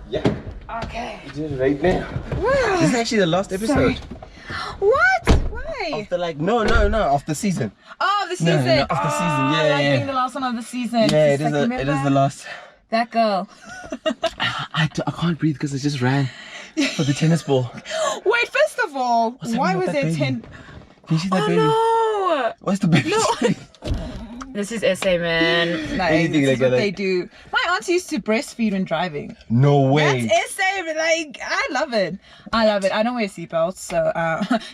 Yeah. Okay. We did it right now. Wow. This is actually the last episode. What? Why? Of the of the season. Oh, the season. No, of the season. Yeah, like yeah. being the last one of the season. Yeah, it like, is the last. That girl. I can't breathe because I just ran for the tennis ball. Wait, first of all, why was there 10? Can you see that baby? No. What's the baby? No. This is SA, man. Like, Anything this is like what that. they do. My auntie used to breastfeed when driving. No way. That's SA, but like, I love it. I love it. I don't wear seatbelts, so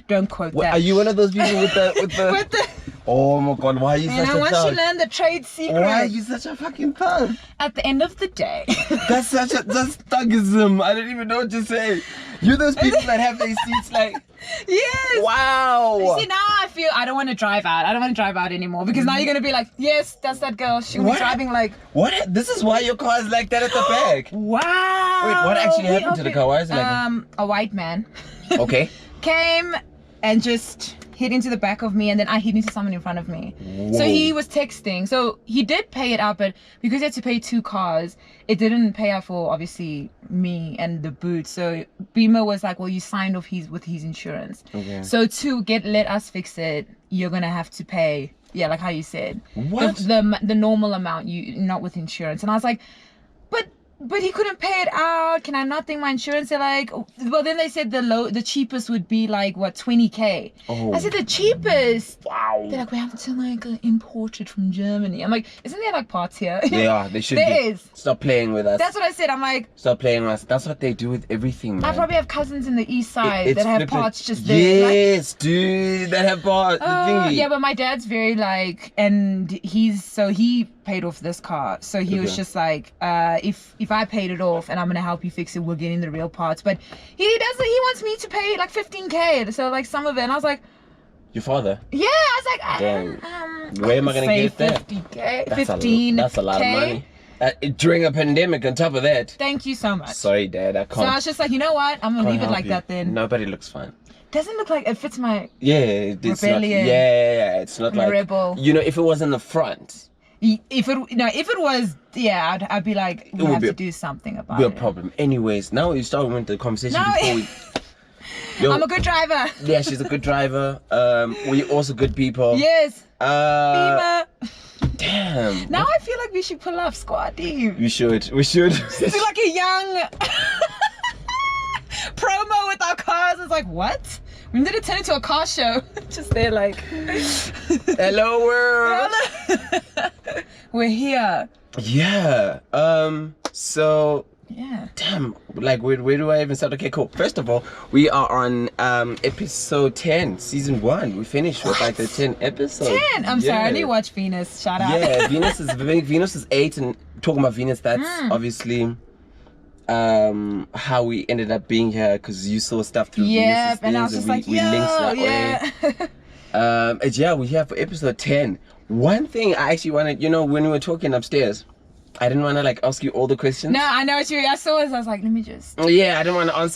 don't quote that. Are you one of those people with the With the... Oh my god, why are you And such a once thug? you learn the trade secret. Why are you such a fucking thug? At the end of the day. That's thugism. I don't even know what to say. You're those people that have their seats like... Yes. Wow. See, now I feel I don't want to drive out. I don't want to drive out anymore because now you're going to be like, yes, that's that girl. She'll be driving like... What? This is why your car is like that at the back. Wow. Wait, what actually happened to the car? Why is it like... A white man. Okay. Came and just hit into the back of me, and then I hit into someone in front of me. Whoa. So he was texting. So he did pay it out, but because he had to pay 2 cars, it didn't pay out for obviously me and the boot. So Beamer was like, well, you signed off with his insurance. Okay. So to let us fix it, you're gonna have to pay, yeah, like how you said, what the normal amount, you not with insurance. And I was like, but he couldn't pay it out. Can I not think my insurance? They're like, well, then they said the cheapest would be like what, 20K. Oh. I said the cheapest. Wow. They're like, we have to like import it from Germany. I'm like, isn't there like parts here? They are. They should. There is. Stop playing with us. That's what I said. I'm like, stop playing with us. That's what they do with everything, man. I probably have cousins in the east side that have parts just there. Yes, like, dude, that have parts. The thingy. Yeah, but my dad's very like, and he paid off this car, so he was just like, if I paid it off and I'm gonna help you fix it, we're getting the real parts. But he wants me to pay like 15K, so like some of it. And I was like, your father? Yeah, I was like, where am I gonna get that? 50K, 15K. That's a lot of money. During a pandemic, on top of that. Thank you so much. Sorry, Dad, I can't. So I was just like, you know what? I'm gonna leave it like that then. Nobody looks fine. Doesn't look like it fits my it's rebellion. Not, yeah, it's not like rebel. You know, if it was in the front. If it was, yeah, I'd be like, we have to do something about it. Be a problem. Anyways, now you started with the conversation before we... Yo, I'm a good driver. Yeah, she's a good driver. We're also good people. Yes. Beamer. Damn. Now I feel like we should pull up Squad Deep. We should. We should. Do like a young promo with our cars. It's like, what? We did it turn into a car show. Just there like, hello world. We're here. Yeah. So. Yeah. Damn. Like, where do I even start? Okay, cool. First of all, we are on episode 10, season 1. We finished with like the 10 episodes. 10. I'm sorry. I didn't watch Venus. Shout out. Yeah, Venus is 8, and talking about Venus, that's obviously how we ended up being here, because you saw stuff through Venus's and things, I was just and like, we linked that way. Yeah, we're here for episode 10. One thing I actually wanted, you know, when we were talking upstairs, I didn't want to like ask you all the questions. No, I know what you. I saw it. I was like, let me just. Yeah, I didn't want to ask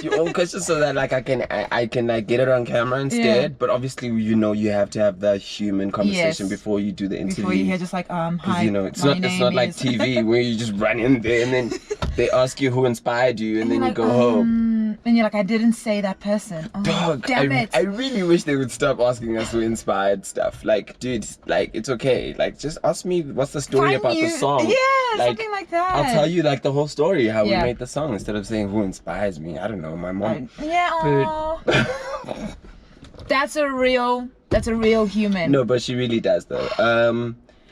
you all the questions so that like I can like get it on camera instead. Yeah. But obviously, you know, you have to have the human conversation before you do the interview. Before you hear just like hi. You know, it's not like TV where you just run in there and then they ask you who inspired you and then you go home. And you're like, I didn't say that person. Oh, dog, damn it. I really wish they would stop asking us who inspired stuff. Like, dude, like, it's okay. Like, just ask me what's the story about the song. Yeah, like, something like that. I'll tell you like the whole story, how we made the song, instead of saying who inspires me. I don't know, my mom. That's a real human. No, but she really does though.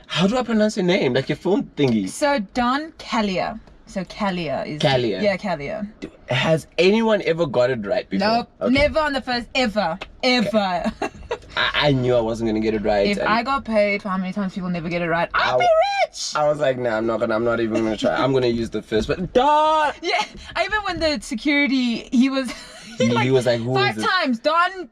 How do I pronounce your name? Like your phone thingy. So Don Calya. So Calya is... Calya. Yeah, Calya. Has anyone ever got it right before? Nope. Okay. Never on the first... Ever. Okay. I knew I wasn't going to get it right. If I got paid for how many times people never get it right, I'll be rich! I was like, nah, I'm not even going to try. I'm going to use the first... But Don! Yeah. Even when the security... He was like, who 5 times. Don...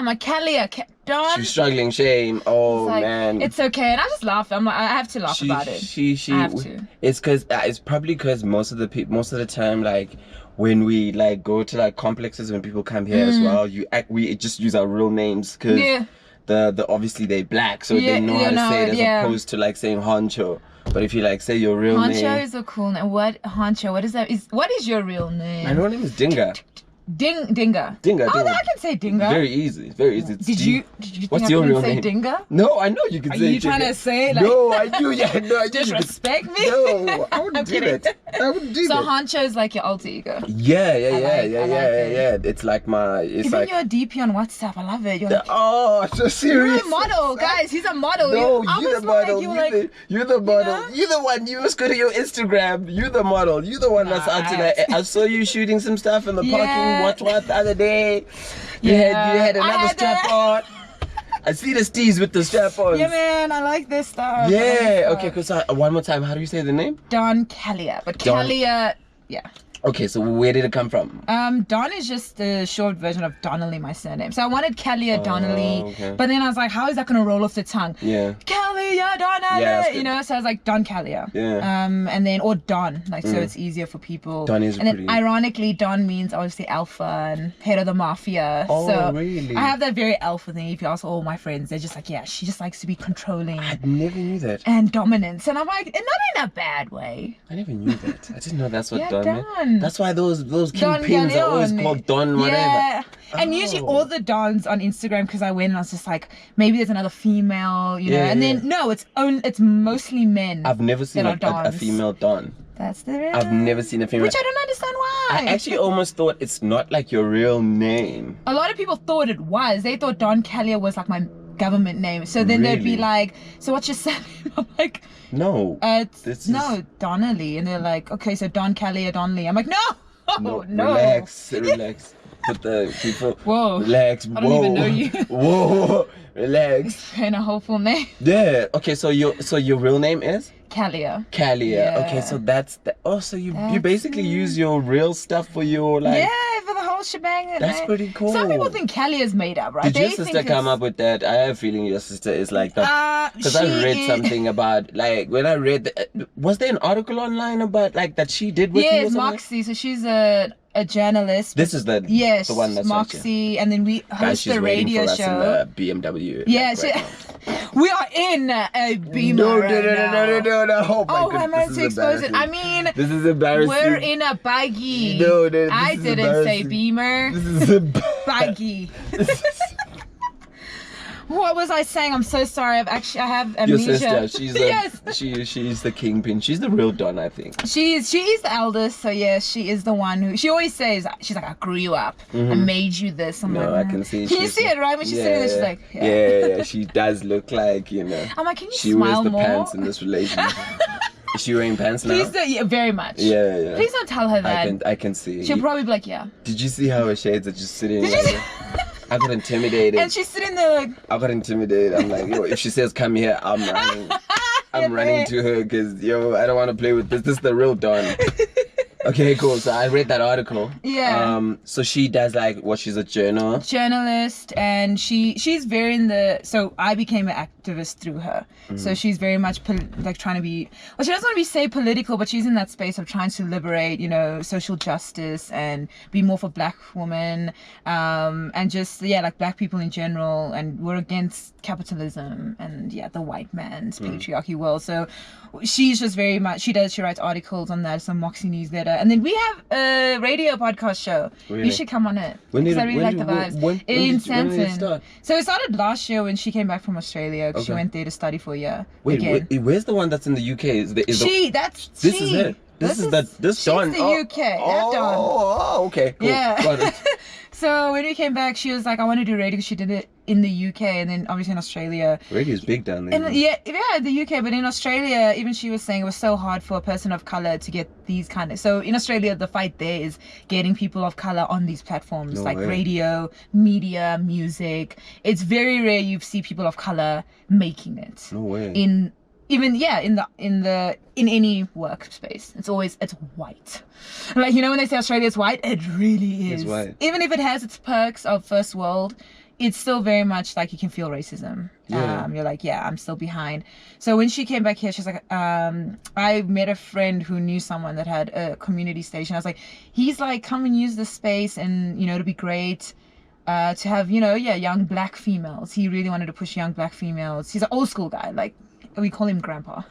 I'm like, Calya, Don. She's struggling, shame. Oh, like, man. It's okay. And I just laugh. I'm like, I have to laugh about it. I have to. It's probably because most of the time, like, when we like go to like complexes, when people come here as well, we just use our real names, because the obviously they're black, so they know how to say it, as opposed to like saying Honxho But if you like say your real Honxho name, is a cool name. Honxho? What is that? What is your real name? my real name is Dinga. Dinga. Dinga. Oh, Dinga. I can say Dinga. Very easy. Very easy. Did you think What's I your couldn't real say name? Dinga? No, I know you can Are say you trying Dinga. to say like? No, I knew. Yeah, no, I knew. Disrespect me? No, I wouldn't I'm do kidding. that. I wouldn't do So that. Honxho is like your alter ego. Yeah. I like it. It's like my. It's Even like. your DP on WhatsApp, I love it. You're like, Oh, so serious. you're a model, guys. He's a model. No, I you're was the model. Like, You're the model. know? You're the one. You must go to your Instagram. You're the model. You're the one that's out today. I saw you shooting some stuff in the parking. What the other day? You had another strap on. I see the steez with the strap on. Yeah, man, I like this stuff. Yeah. Okay. Cause one more time. How do you say the name? Don Calya, but Don. Calya, yeah. Okay. So where did it come from? Don is just the short version of Donnelly, my surname. So I wanted Calya Donnelly, okay. but then I was like, how is that gonna roll off the tongue? Yeah. Calya Donnelly, Yeah, that's good. you know. So I was like Don Calya. Yeah. And then or Don, like so it's easier for people. Don is and then pretty- ironically, Don means obviously alpha and head of the mafia. Oh, so really? I have that very alpha thing. If you ask all my friends, they're just like, yeah, she just likes to be controlling I never knew that. and dominance. And I'm like, and not in a bad way. I never knew that. I didn't know that's what Yeah, Don meant. Don. That's why those Don kingpins are always Galeone. called Don whatever. Yeah. And usually Oh. all the Dons on Instagram, because I went and I was just like, maybe there's another female, you know. Yeah, and yeah. then no, it's mostly men. I've never seen that are a Dons. female Don. That's the real. I've never seen a female. Which I don't understand why. I actually almost thought it's not like your real name. A lot of people thought it was. They thought Don Calya was like my government name. So then they'd be Really? like, so what's your surname? I'm like, No. it's This is- no, Donnelly. And they're like, okay, so Don Calya Donnelly. I'm like, no. Relax. Put the people. Whoa. Relax. I don't even know you. Whoa. Relax. And a hopeful name. Yeah. Okay. So your real name is Calya. Calya. Yeah. Okay. So that's so you That's basically it. use your real stuff for your like. Yeah, for the whole shebang. That's pretty cool. Some people think Calya is made up, right? Did your They sister think come it's- up with that? I have a feeling your sister is like that. Because I she read is- something about, like, when I read, was there an article online about, like, that she did with you or Yes, something? Moxie. So she's a journalist. This is the Yes, the one that's right here. Moxie, and then we Guys, host she's the waiting radio for us show. in the BMW. Yeah, like, right we are in a Beamer. No, right now. no. Oh, my Oh, goodness, I'm going this to is expose it. I embarrassing. mean, This is embarrassing. we're in a buggy. No, this I is didn't say embarrassing. Beamer. This is embarrassing. Buggy. What was I saying? I'm so sorry. I have Your amnesia. sister, she's the, yes. she's the kingpin. She's the real Don, I think. She is the eldest, so yes, she is the one who. She always says, she's like, I grew you up, I made you this. I'm No, like, I can see. Can you she's- see it, right? When she's sitting there, she's like, yeah, she does look like, I'm like, can you she smile wears the more? pants in this relationship. Is she wearing pants now? Please don't, yeah, very much. Yeah. Please don't tell her that. I can see. She'll probably be like, yeah. Did you see how her shades are just sitting? Did you like see- that? I got intimidated. And she's sitting there like, I got intimidated. I'm like, yo, if she says come here, I'm running. I'm running to her because I don't want to play with this. This is the real Don. Okay, cool. So I read that article. Yeah. So she does like what? She's a journalist, and she's very in the. So I became an activist through her. So she's very much like trying to be. Well, she doesn't want to be say political, but she's in that space of trying to liberate, social justice and be more for Black women, and just like Black people in general. And we're against capitalism and the white man's patriarchy world. So she's just very much. She writes articles on that. Some Moxie newsletter. And then we have a radio podcast show. Really? You should come on it. When did Because I it- really when like did- the vibes. when In did it Santon. start? So it started last year when she came back from Australia. 'Cause she Okay. went there to study for a year. Wait, again. where's the one that's in the UK? Is This this is it? This she's Don. the UK. That Don. Oh, okay, cool. Yeah. Got it. So when we came back, she was like, I want to do radio because she did it in the UK and then obviously in Australia. Radio's big down there. And the UK, but in Australia, even she was saying it was so hard for a person of color to get these kind of. So in Australia, the fight there is getting people of color on these platforms No like way. radio, media, music. It's very rare you see people of color making it. No way. In any workspace, it's white. Like, when they say Australia's white, it really is. It's white. Even if it has its perks of first world, it's still very much like you can feel racism. Yeah. You're like, I'm still behind. So when she came back here, she's like, I met a friend who knew someone that had a community station. I was like, he's like, come and use this space, and it'd be great. To have young Black females. He really wanted to push young Black females. He's an old school guy, like we call him Grandpa.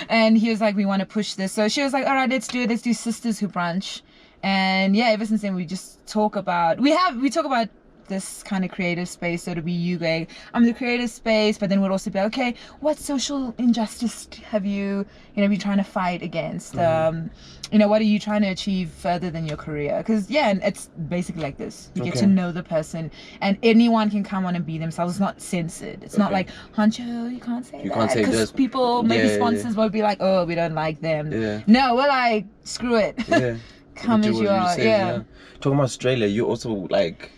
And he was like, we want to push this. So she was like, all right, let's do it. Let's do Sisters Who Brunch. And yeah, ever since then, we just talk about, we talk about this kind of creative space. So it'll be you going, I'm the creative space, but then we'll also be like, okay, what social injustice have you been trying to fight against? What are you trying to achieve further than your career? Because and it's basically like this. You get to know the person, and anyone can come on and be themselves. It's not censored. It's not like, Honxho, you can't say that. Because people, maybe sponsors will be like, oh, we don't like them. No, we're like, screw it. Come as you are. Talking about Australia, you also like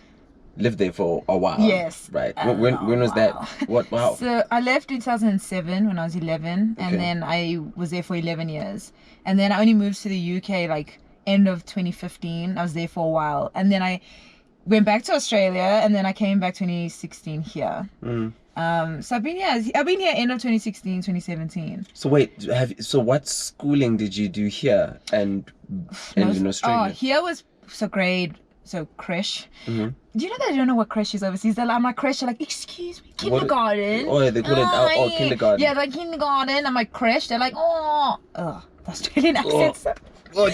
lived there for a while. Yes. Right. When was that? What? Wow. So I left in 2007 when I was 11, and then I was there for 11 years, and then I only moved to the UK like end of 2015. I was there for a while, and then I went back to Australia, and then I came back 2016 here. So I've been here end of 2016, 2017. So wait, what schooling did you do here and in Australia? Oh, here was creche. Do you know that I don't know what creche is overseas? I'm like, creche, they're like, excuse me, kindergarten. They call it kindergarten. Yeah, like kindergarten. I'm like, creche. They're like, the Australian accents. Oh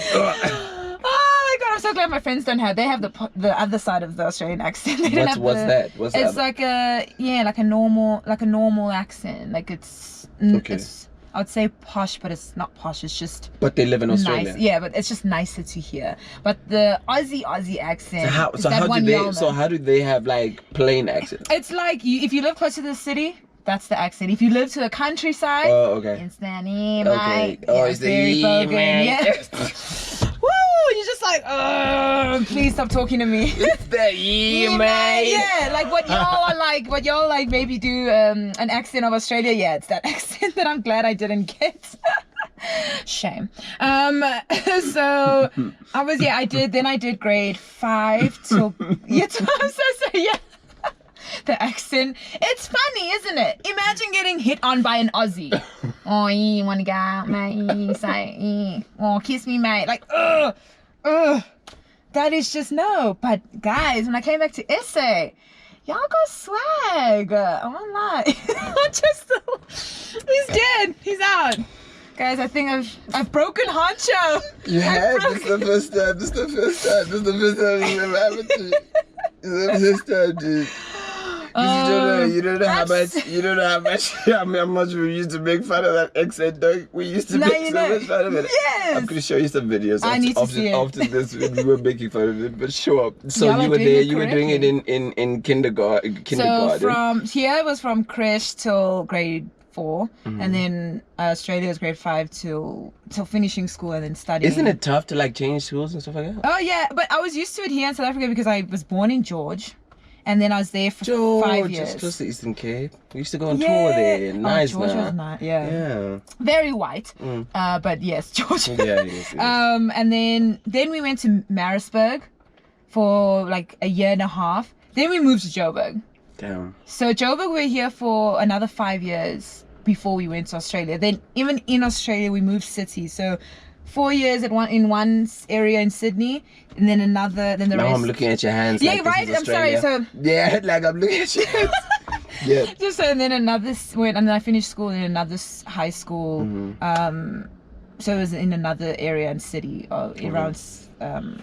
my god, I'm so glad my friends don't have. They have the other side of the Australian accent. What's that? It's like a normal accent. Like it's I would say posh, but it's not posh. It's just. But they live in Australia. Nice. Yeah, but it's just nicer to hear. But the Aussie accent. So how do they have like plain accents? It's like if you live close to the city, that's the accent. If you live to the countryside, it's the mate. It's very bogan. Yeah. Woo! You're just like, please stop talking to me. It's the mate. Yeah, like what y'all like maybe do an accent of Australia. Yeah, it's that accent that I'm glad I didn't get. Shame. So I did grade 5 till the accent. It's funny, isn't it? Imagine getting hit on by an Aussie. Oh, you wanna go out, mate? Say, oh, kiss me, mate. Like, that is just no. But guys, when I came back to SA, y'all got swag. I won't lie. He's dead. He's out. Guys, I think I've broken Honxho. You have? This is the first time. This is the first time it's ever happened to you. This is the first time, dude. You don't know how much we used to make fun of that accent, dog. We used to make so much fun of it. Yes. I'm gonna show you some videos after this when we were making fun of it. But sure. So you were doing it in kindergarten. So from creche till grade 4, and then Australia was grade 5 till finishing school and then studying. Isn't it tough to like change schools and stuff like that? Oh yeah, but I was used to it here in South Africa because I was born in George. And then I was there for 5 years. Just close to Eastern Cape. We used to go on tour there. Nice, George was nice. Yeah. Very white. But yes, George. Yeah, it is. And then we went to Maritzburg for like a year and a half. Then we moved to Joburg. Damn. So Joburg, we were here for another 5 years before we went to Australia. Then even in Australia, we moved cities. So 4 years in one area in Sydney, and then another. Then the rest. Now I'm looking at your hands. Yeah, like right. I'm sorry. So yeah, like I'm looking at your hands. Yeah. Just so, and then and then I finished school in another high school. So it was in another area and city around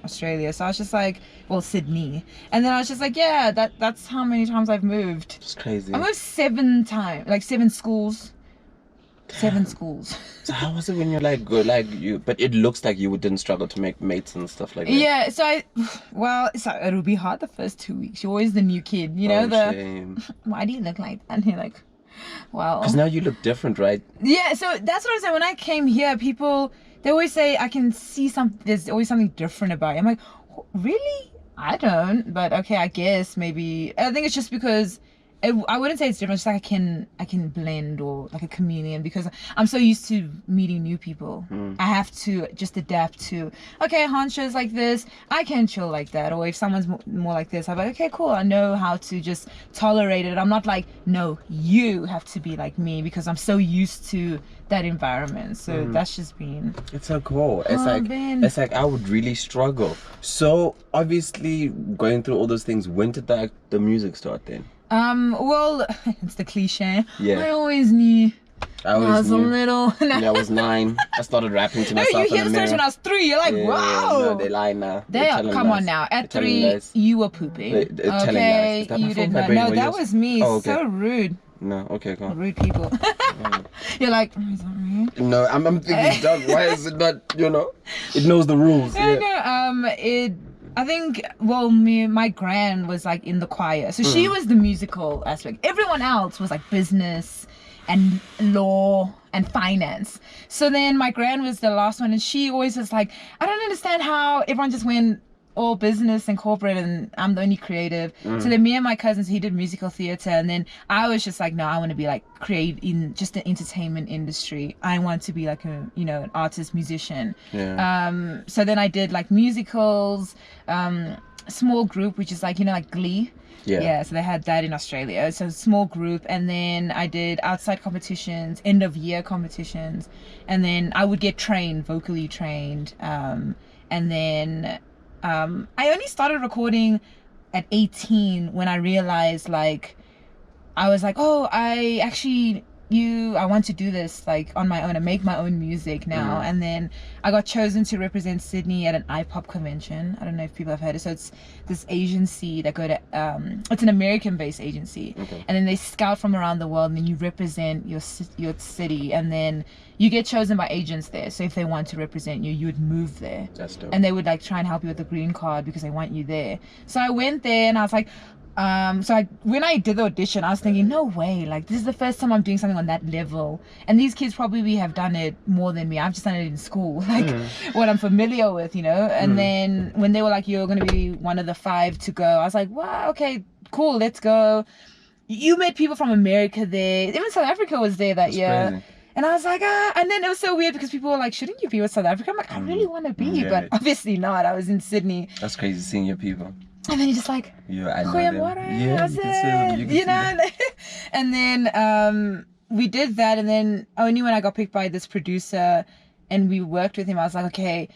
Australia. So I was just like, well, Sydney, and then I was just like, yeah, that's how many times I've moved. It's crazy. I moved 7 times, like 7 schools. 7 schools. So how was it when you're like good, like you? But it looks like you didn't struggle to make mates and stuff like that. Yeah. So it would be hard the first 2 weeks. You're always the new kid, you know. Shame. Why do you look like that? And you're like, well. Because now you look different, right? Yeah. So that's what I'm saying. When I came here, they always say I can see there's always something different about you. I'm like, really? I don't. But okay, I guess maybe. I think it's just because. I wouldn't say it's different. It's just like I can blend or like a chameleon because I'm so used to meeting new people. I have to just adapt to. Okay, Honxho's like this. I can chill like that. Or if someone's more like this, I'm like, okay, cool. I know how to just tolerate it. I'm not like, no, you have to be like me because I'm so used to that environment. So that's just been. It's so cool. It's like I would really struggle. So obviously going through all those things, when did the music start then? Well, it's the cliche. Yeah. I always knew I was a little. I was 9. I started rapping to myself. You hear the stories when I was 3. You're like, wow. No, they lie now. Come on now. At 3, you were pooping. They're telling lies. Is that you did not. No, that was me. Oh, okay. So rude. No, okay, go on. Rude people. You're like, is that me? No, I'm thinking, Doug, why is it not, it knows the rules. I think, my gran was like in the choir. So she was the musical aspect. Everyone else was like business and law and finance. So then my gran was the last one, and she always was like, I don't understand how everyone just went all business and corporate and I'm the only creative. So then me and my cousins, he did musical theater, and then I was just like, no, I want to be like create in just the entertainment industry. I want to be like a an artist, musician. So then I did like musicals, small group, which is like like Glee. So they had that in Australia. So small group, and then I did outside competitions, end of year competitions, and then I would get vocally trained, and then I only started recording at 18 when I realized, like, I was like, oh, I want to do this like on my own and make my own music now. And then I got chosen to represent Sydney at an iPop convention. I don't know if people have heard it. So it's this agency that go to it's an American-based agency, and then they scout from around the world, and then you represent your city, and then you get chosen by agents there. So if they want to represent you, you would move there. That's dope. And they would like try and help you with the green card because they want you there. So I went there, and I was like, when I did the audition, I was thinking, no way, like this is the first time I'm doing something on that level, and these kids probably have done it more than me. I've just done it in school, like what I'm familiar with, And then when they were like, you're gonna be one of the 5 to go, I was like, wow, okay, cool, let's go. You met people from America there, even South Africa was there that year. Crazy. And I was like, and then it was so weird because people were like, shouldn't you be with South Africa? I'm like, I really want to be, but obviously not. I was in Sydney. That's crazy seeing your people. And then you're just like, I know them. You know? And then we did that, and then only when I got picked by this producer and we worked with him, I was like, okay.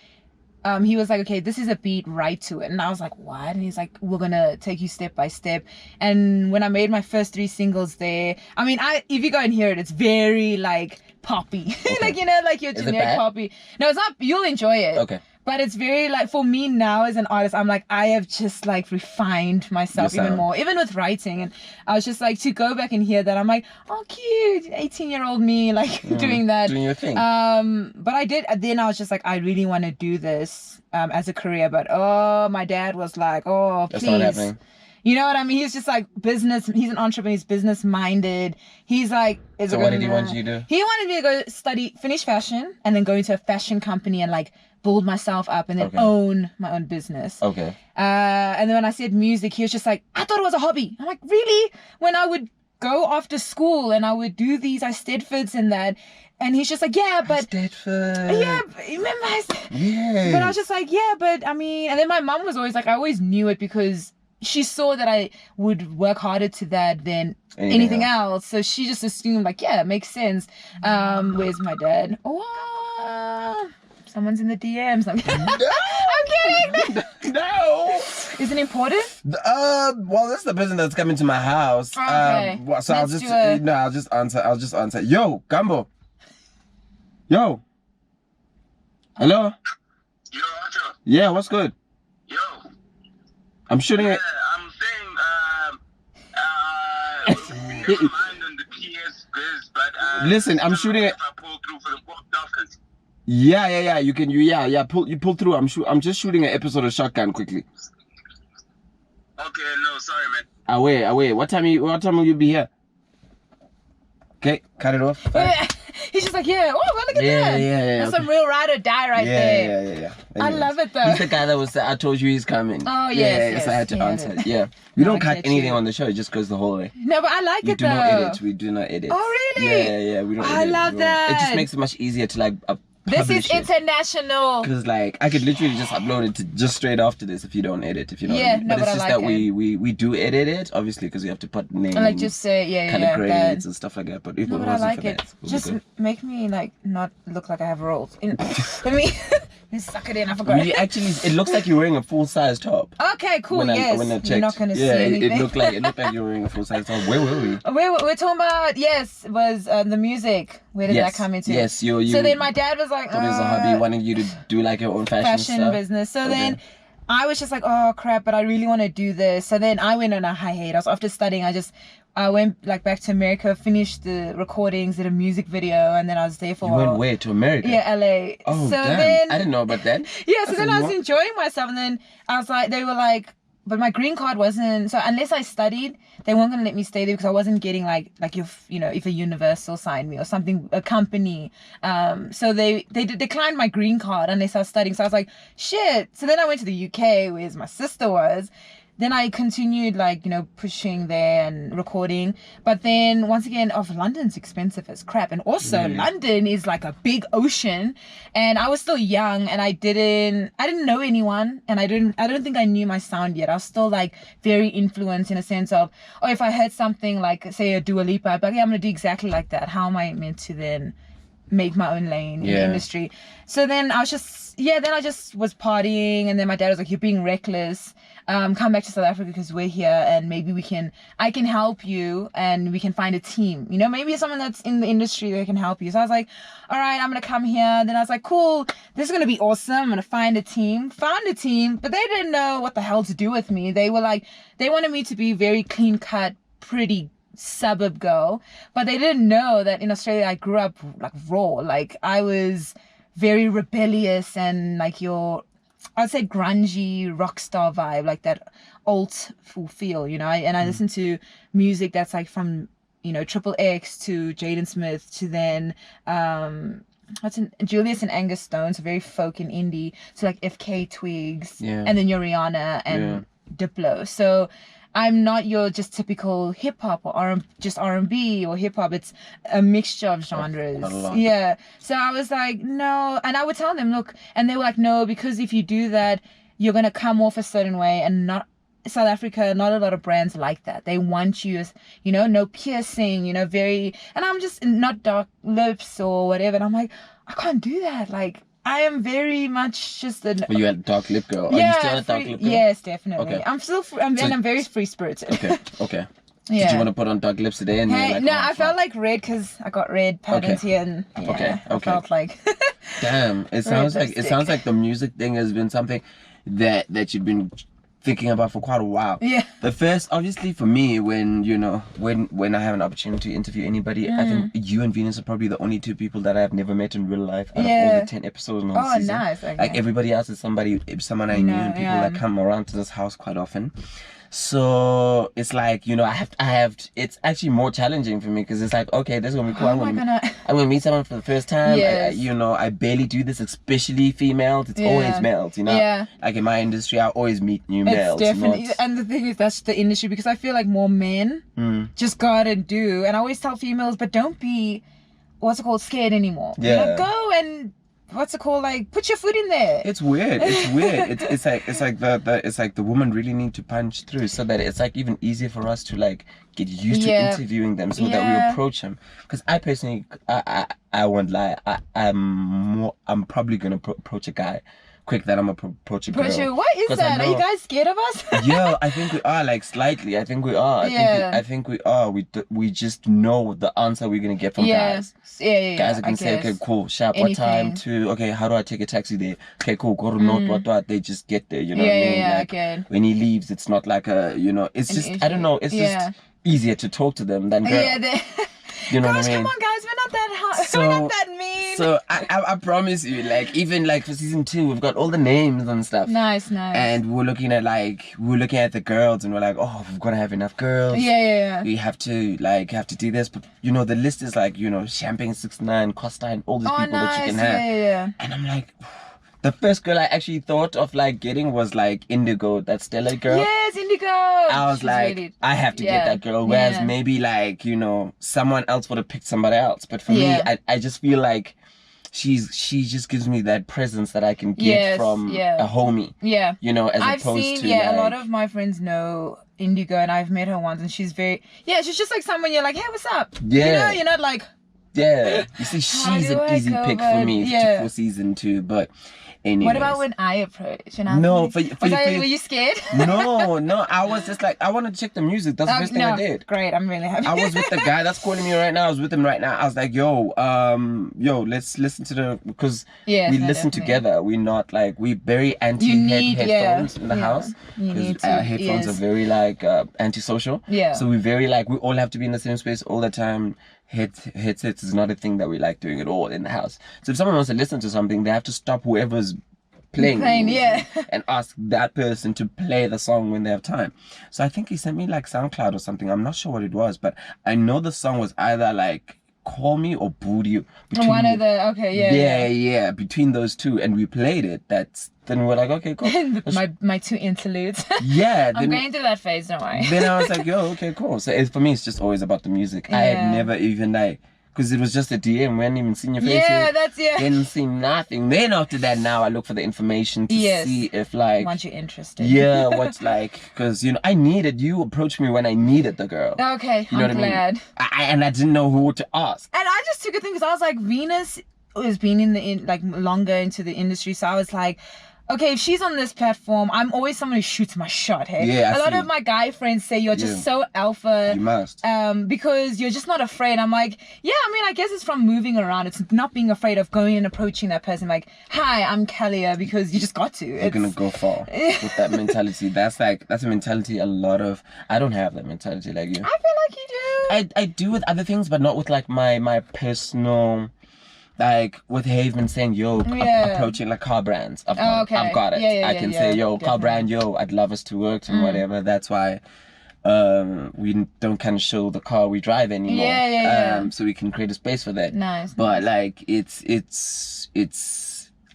He was like, okay, this is a beat, write to it. And I was like, what? And he's like, we're gonna take you step by step. And when I made my first 3 singles there, I mean, if you go and hear it, it's very like poppy. Like, like your generic poppy. No, it's not. You'll enjoy it. Okay. But it's very like, for me now as an artist, I'm like, I have just like refined myself even more, even with writing. And I was just like, to go back and hear that, I'm like, oh, cute, 18-year-old me, like doing that. Doing your thing. But I did, then I was just like, I really want to do this as a career. But my dad was like, oh, please. That's not happening. You know what I mean? He's just like business. He's an entrepreneur. He's business minded. He's like, so what did he want you to do? He wanted me to go finish fashion, and then go into a fashion company and like build myself up and then own my own business. Okay. And then when I said music, he was just like, I thought it was a hobby. I'm like, really? When I would go after school and I would do these Stedfords and that, and he's just like, yeah, but Stedford. Yeah, remember? Yeah. But I was just like, yeah, but I mean, and then my mom was always like, I always knew it because she saw that I would work harder to that than anything else. So she just assumed like, yeah, it makes sense. Where's my dad? Oh, someone's in the DMs. I'm kidding. No. Is it important? Well, this is the person that's coming to my house. Okay. So I'll just answer. Yo, Gambo. Yo. Hello. Yo, Honxho. Yeah, what's good? Yo. I'm shooting it. I'm saying, never mind on the PS biz, but listen, I'm shooting it. If I pull through for the doctors. Yeah. You can. Pull through. I'm just shooting an episode of ShotGun quickly. Okay, no, sorry, man. Away. What time will you be here? Okay, cut it off. He's just like, yeah. Oh, look at that. Yeah. That's some real ride or die right there. Yeah. I love it though. He's the guy that was. I told you he's coming. Oh yes. I had to answer. Yeah. We don't cut anything on the show. It just goes the whole way. No, but I like it though. We do not edit. Oh really? Yeah. We don't. I love that. It just makes it much easier to like. This is international. Because like I could literally just upload it to just straight after this if you don't edit, if you know what I mean. No, but it's just I like that we do edit it, obviously, because we have to put names, and like just say kind of grades and stuff like that. But if I like it. Just make me like not look like I have rolls. Let me Let's suck it in. I forgot. Really, actually, it looks like you're wearing a full-size top. Okay, cool. When I Yes, you're not gonna see yeah, anything. it looked like you're wearing a full-size top. Where were we? We're talking about, yes, it was the music. Where did that come into? Yes, you. So then my dad was like, thought it was a hobby, wanting you to do like your own fashion stuff. business. So then I was just like, oh crap, but I really want to do this. So then I went on a hiatus. After studying, I went like back to America, finished the recordings, did a music video, and then I was there for You went where? To America? Yeah, LA. Oh, so damn. then I didn't know about that. Yeah, so then I was enjoying myself, and then I was like, they were like, but my green card wasn't, so unless I studied, they weren't gonna let me stay there because I wasn't getting like if if a Universal signed me or something, a company. So they declined my green card unless I was studying. So I was like, shit. So then I went to the UK, where my sister was. Then I continued pushing there and recording. But then once again, London's expensive as crap. And also London is like a big ocean. And I was still young and I didn't know anyone. And I don't think I knew my sound yet. I was still like very influenced in a sense of, if I heard something like say a Dua Lipa, I'd be like, yeah, I'm gonna do exactly like that. How am I meant to then make my own lane in the industry? So then I just was partying, and then my dad was like, you're being reckless. Come back to South Africa because we're here, and maybe I can help you, and we can find a team. Maybe someone that's in the industry that can help you. So I was like, all right, I'm gonna come here. Then I was like, cool, this is gonna be awesome. I'm gonna find a team. Found a team, but they didn't know what the hell to do with me. They were like, they wanted me to be very clean cut, pretty suburb girl, but they didn't know that in Australia I grew up like raw. Like I was very rebellious and like I'd say grungy rock star vibe, like that alt feel, I listen to music that's like from Triple X to Jaden Smith to then Julius and Angus Stone, so very folk and indie, so like FK Twigs, and then your Rihanna and Diplo. So I'm not your just typical hip hop or just R&B or hip hop. It's a mixture of genres. Yeah. So I was like, no. And I would tell them, look, and they were like, no, because if you do that, you're going to come off a certain way, and not South Africa, not a lot of brands like that. They want you as, no piercing, very, and I'm just not dark lips or whatever. And I'm like, I can't do that. Like, I am very much just a... But you had a dark lip girl. Are you still a dark lip girl? Yes, definitely. Okay. I'm still... and I'm very free-spirited. Okay. Yeah. Did you want to put on dark lips today? And hey, no, I felt like red because I got red patterns here. And I felt like... Damn. It sounds like the music thing has been something that you've been thinking about for quite a while. Yeah. The first, obviously for me, when I have an opportunity to interview anybody, I think you and Venus are probably the only two people that I've never met in real life out of all the 10 episodes on the season. Nice. Okay. Like everybody else is someone I knew, and people that come around to this house quite often. So it's like, I have it's actually more challenging for me because it's like, okay, this is gonna be cool. I'm gonna meet someone for the first time. Yes. I barely do this, especially females. It's always males, like in my industry I always meet new males. Definitely. And the thing is, that's the industry, because I feel like more men just go out and do, and I always tell females, but don't be scared anymore. Go and put your foot in there. It's weird. It's like the women really need to punch through, so that it's like even easier for us to like get used to interviewing them, so that we approach them. Because I personally, I won't lie, I'm probably gonna approach a guy quick that I'm gonna approach a girl. What is that? Are you guys scared of us? Yeah, I think we are, like slightly. I think we are. I think we are. We just know the answer we're gonna get from guys. Guys are gonna say, okay, cool, sharp, what time to, okay, how do I take a taxi there? Okay, cool, go to North, what, they just get there, what I mean? Like, when he leaves, it's not like a, it's just, I don't know, it's just easier to talk to them than girls. You know what I mean? Come on, guys, we're not that hard. We're not that mean. So I promise you, like, even like for season 2, we've got all the names and stuff. Nice. And we're looking at the girls, and we're like, oh, we've got to have enough girls. Yeah. We have to do this, but the list is like, Champagne 69, Costine, all these people that you can have. Yeah. And I'm like, the first girl I actually thought of like getting was like Indigo, that Stella girl. Yes, Indigo. I was like, I have to get that girl. Whereas maybe like, someone else would have picked somebody else. But for me, I just feel like she just gives me that presence that I can get from a homie. Yeah. As I've opposed seen, to like, a lot of my friends know Indigo, and I've met her once, and she's very, she's just like someone you're like, hey, what's up? Yeah. You're not like, you see, she's an easy pick for me for season 2, but Anyways. What about when I approached? And I was No, like, for you. were you scared? No, I was just like, I want to check the music. That's the first thing I did. Great, I'm really happy. I was with the guy that's calling me right now. I was with him right now. I was like, yo, let's listen to because we listen definitely. together. We're not like, we very headphones in the house. Because our headphones are very like antisocial. Yeah. So we're very like, we all have to be in the same space all the time. Headsets is not a thing that we like doing at all in the house. So if someone wants to listen to something, they have to stop whoever's playing and ask that person to play the song when they have time. So I think he sent me like SoundCloud or something. I'm not sure what it was, but I know the song was either like Call Me or Booty You. One of the between those two, and we played it. Then we're like, okay, cool. my two interludes. Yeah, I'm going through that phase, don't worry. Then I was like, yo, okay, cool. So for me, it's just always about the music. I had never even like, because it was just a DM. We hadn't even seen your face. Didn't see nothing. Then after that, now I look for the information to see if like. Once you're interested. Yeah, what's like, because you you approached me when I needed the girl. Okay, you know I'm glad. And I didn't know who to ask. And I just took a thing because I was like, Venus has been longer into the industry, so I was like, okay, if she's on this platform, I'm always someone who shoots my shot, hey? Yeah, a lot of my guy friends say you're just so alpha. You must. Because you're just not afraid. I'm like, yeah, I mean, I guess it's from moving around. It's not being afraid of going and approaching that person like, hi, I'm Calya, because you just got to. You're going to go far with that mentality. That's a mentality I don't have that mentality like you. I feel like you do. I do with other things, but not with like my personal... Like with Haven saying, yo, approaching like car brands. I've got it. I can say, yo, car brand, yo, I'd love us to work and whatever. That's why we don't kind of show the car we drive anymore. So we can create a space for that. Nice. But like it's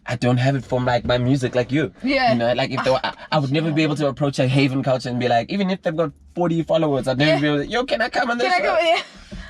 I don't have it from like my music like you. Yeah. You know, like if I would never be able to approach a Haven culture and be like, even if they've got 40 followers, I'd never be able to, yo, can I come on this show?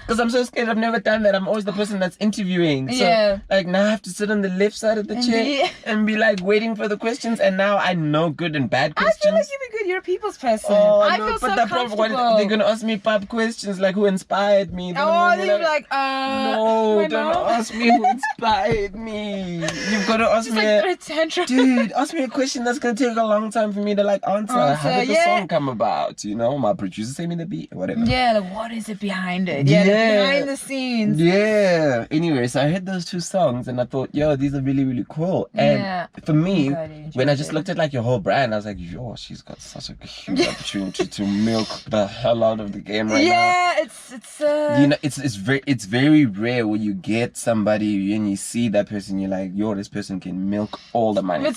Because I'm so scared. I've never done that. I'm always the person that's interviewing. So, like, now I have to sit on the left side of the chair and be, like, waiting for the questions. And now I know good and bad questions. I feel like you'd be good. You're a people's person. Oh, I no, feel but so the comfortable. problem, they're going to ask me pop questions, like, who inspired me. Then then you'll be like, no, don't ask me who inspired me. You've got to ask me. Like, throw a tantrum. Dude, ask me a question that's going to take a long time for me to, like, answer. How did the song come about? You know, my producer sent me the beat or whatever. Yeah, like, what is it behind it? Behind the scenes. Yeah. Anyway, so I heard those two songs and I thought, yo, these are really, really cool. And for me, when I just looked at like your whole brand, I was like, yo, she's got such a huge opportunity to milk the hell out of the game right now. Yeah, it's you know, it's very rare when you get somebody and you see that person, you're like, yo, this person can milk all the money.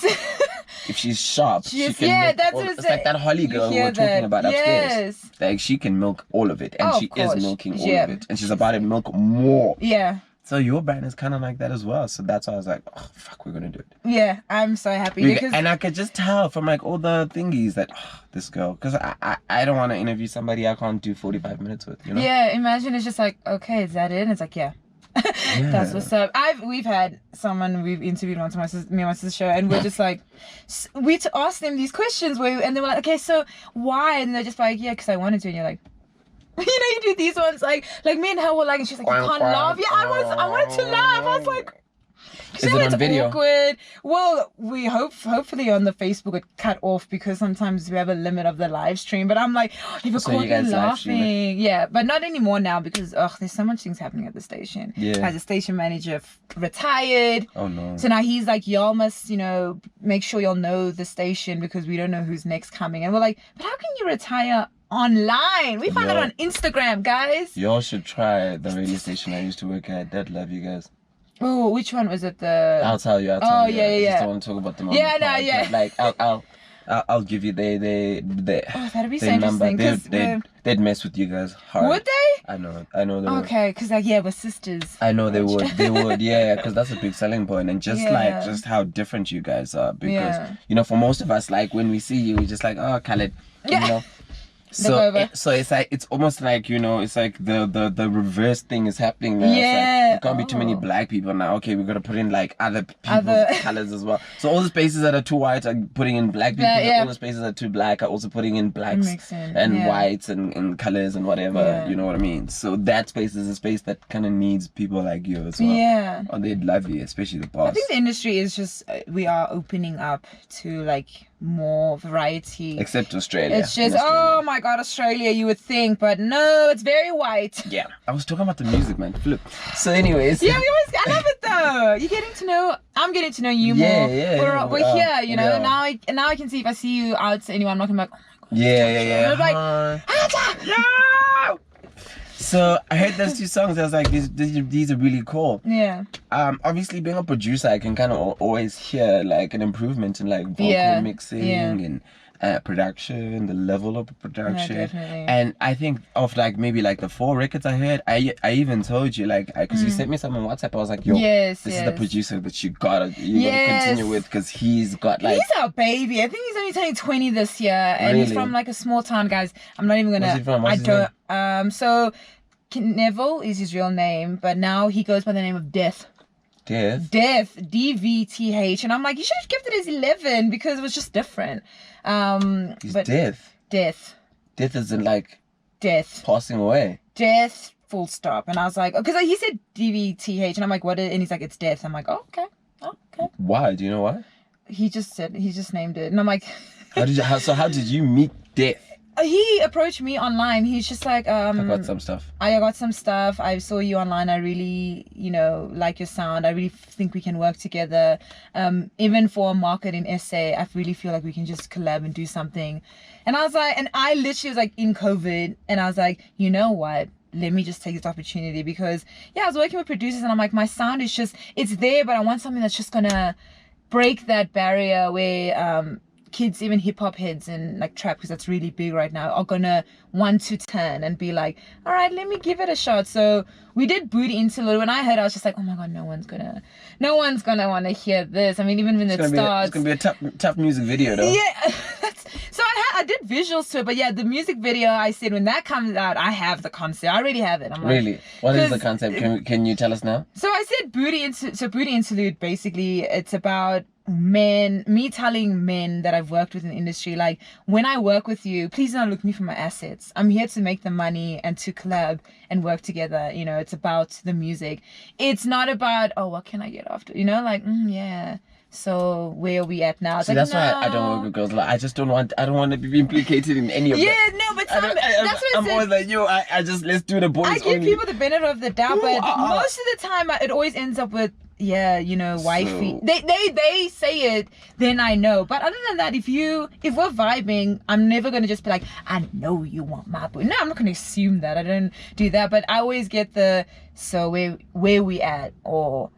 If she's sharp, she can milk all. It's like that Holly girl we were talking about upstairs. Like she can milk all of it, and she is milking all of it, and she's about to milk more. Yeah. So your brand is kind of like that as well. So that's why I was like, oh fuck, we're gonna do it. Yeah, I'm so happy and I could just tell from like all the thingies that this girl, because I don't want to interview somebody I can't do 45 minutes with. You know? Yeah. Imagine it's just like, okay, is that it? And it's like, yeah. That's what's up. We've had someone we've interviewed onto me and my sister's show, and we're just like, we to ask them these questions and they were like, okay, so why? And they're just like, yeah, because I wanted to. And you're like, you know, you do these ones like me and her were like, and she's like, you can't laugh. Yeah, I wanted to laugh. I was like, is it on video? Awkward. Well, we hopefully on the Facebook it cut off because sometimes we have a limit of the live stream. But I'm like, you recorded me laughing. Yeah, but not anymore now because there's so much things happening at the station. Yeah. As a station manager retired. Oh no. So now he's like, y'all must, make sure y'all know the station because we don't know who's next coming. And we're like, but how can you retire online? We found it on Instagram, guys. Y'all should try the radio station I used to work at. They'd love you guys. Oh, which one was it? I'll tell you. Yeah. I just don't want to talk about them. Like I'll give you they oh, that'd be so interesting. They'd mess with you guys hard. Would they? I know they would. Okay, because we're sisters. I know they would. They would, yeah, because that's a big selling point, and just how different you guys are. Because for most of us, like when we see you, we're just like, oh, Khaled, So it's like it's almost like it's like the reverse thing is happening now. Yeah. can't be too many black people now. Okay, we've got to put in like other Other- people's colors as well. So all the spaces that are too white are putting in black people. Yeah. All the spaces that are too black are also putting in blacks Makes sense, and yeah. whites and colors and whatever. Yeah. You know what I mean? So that space is a space that kind of needs people like you as well. Yeah. Oh, they'd love you, especially the boss. I think the industry is just we are opening up to like more variety. Except Australia. It's just, In Australia. oh my god, Australia, you would think, but no, it's very white. Yeah, I was talking about the music, man. Flip. So, anyways. Yeah, I love it though. You're getting to know. I'm getting to know you Yeah, more. yeah, We're we are. here, you know. We are. Now I can see if I see you out to anyone, I'm not gonna be like, oh my god. Yeah. I'm like, No! So I heard those two songs. I was like, these are really cool. yeah. Obviously, being a producer, I can kind of always hear like an improvement in like vocal Yeah, mixing yeah. and production, the level of production. definitely. And I think of like maybe like the 4 records I heard, I even told you like because you sent me some on WhatsApp. I was like, yo, Yes, this is the yes. producer that you gotta Yes. continue with because he's got like. He's our baby. I think he's only turning 20 this year, and he's Really? from like a small town, guys. I'm not even gonna. Where's he from? What's I his don't. So Neville is his real name, but now he goes by the name of Death. Death. Death, DVTH, and I'm like, you should have kept it as 11 because it was just different. He's But death. Death, Death isn't like Death, passing away. Death, full stop. And I was like, because he said DVTH, and I'm like, what? And he's like, it's Death. I'm like, oh, okay. Why? Do you know why? He just named it, and I'm like, How did you meet Death? he approached me online. He's just like, I got some stuff. I got some stuff. I saw you online. I really, like your sound. I really think we can work together. Even for a market in SA, I really feel like we can just collab and do something. And I was like, and I literally was like in COVID, and I was like, you know what? Let me just take this opportunity because, I was working with producers, and I'm like, my sound is just, it's there, but I want something that's just gonna break that barrier where, kids, even hip-hop heads and like trap, because that's really big right now, are gonna want to turn and be like, all right, let me give it a shot. So we did Booty Interlude. When I heard it, I was just like, oh my god, no one's gonna want to hear this. I mean, even when it starts, It's gonna be a tough music video though. yeah. So I did visuals to it, but yeah, the music video, I said when that comes out, I have the concept. I already have it. I'm like, Really? What is the 'cause- concept? Can you tell us now? so I said Booty Interlude, basically, it's about me telling men that I've worked with in the industry, like, when I work with you, please don't look at me for my assets. I'm here to make the money and to collab and work together. It's about the music. It's not about, oh, what can I get after? Like, yeah. So where are we at now? It's See, like, that's why I don't work with girls. Like, I don't want to be implicated in any of that. Yeah, no, but that's what I I'm said. always like, yo, I just let's do the boys I give only. people the benefit of the doubt, but most of the time it always ends up with, wifey. So- They say it, then I know. But other than that, if we're vibing, I'm never gonna just be like, I know you want my boy. No, I'm not gonna assume that. I don't do that. But I always get so where we at, or